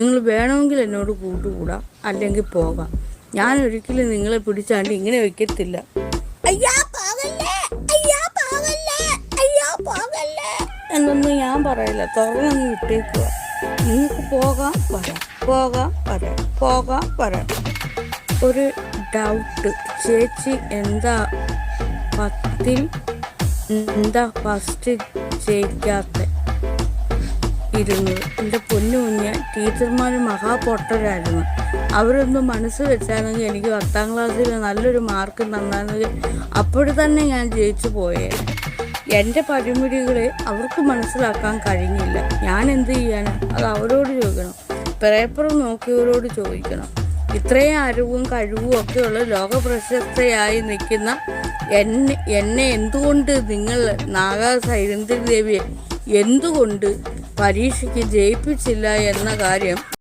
നിങ്ങൾ വേണമെങ്കിൽ എന്നോട് കൂട്ടുകൂടാം, അല്ലെങ്കിൽ പോകാം. ഞാൻ ഒരിക്കലും നിങ്ങളെ പിടിച്ചാണ്ട് ഇങ്ങനെ വെക്കത്തില്ല. അയ്യാ പോകല്ലേ, അയ്യാ പോകല്ലേ, അയ്യോ പോകല്ലേ എന്നൊന്നും ഞാൻ പറയില്ല. തുറന്നങ്ങ് വിട്ടേക്കുക. നിങ്ങൾക്ക് പോകാം വരാം, പോകാം വരാം, പോകാം വരാം. ഒരു ഡൗട്ട്, ചേച്ചി എന്താ 10ൽ എന്താ ഫസ്റ്റ് ജയിക്കാത്ത ഇരുന്നത്? എൻ്റെ പൊന്നു കുഞ്ഞ്, ടീച്ചർമാർ മഹാപൊട്ടരായിരുന്നു. അവരൊന്നും മനസ്സ് വെച്ചാണെങ്കിൽ എനിക്ക് 10ാം ക്ലാസ്സിൽ നല്ലൊരു മാർക്ക് തന്നാണെങ്കിൽ അപ്പോഴും തന്നെ ഞാൻ ജയിച്ചു പോയേ. എൻ്റെ പരിമിതികളെ അവർക്ക് മനസ്സിലാക്കാൻ കഴിഞ്ഞില്ല. ഞാൻ എന്ത് ചെയ്യാനാ? അത് അവരോട് ചോദിക്കണം, പേപ്പർ നോക്കിയവരോട് ചോദിക്കണം. ഇത്രയും അറിവും കഴിവും ഒക്കെയുള്ള ലോക പ്രശസ്തയായി നിൽക്കുന്ന എന്നെ എന്തുകൊണ്ട് നിങ്ങൾ നാഗാ സൈരന്ധ്രി ദേവിയെ എന്തുകൊണ്ട് പരീക്ഷയ്ക്ക് ജയിപ്പിച്ചില്ല എന്ന കാര്യം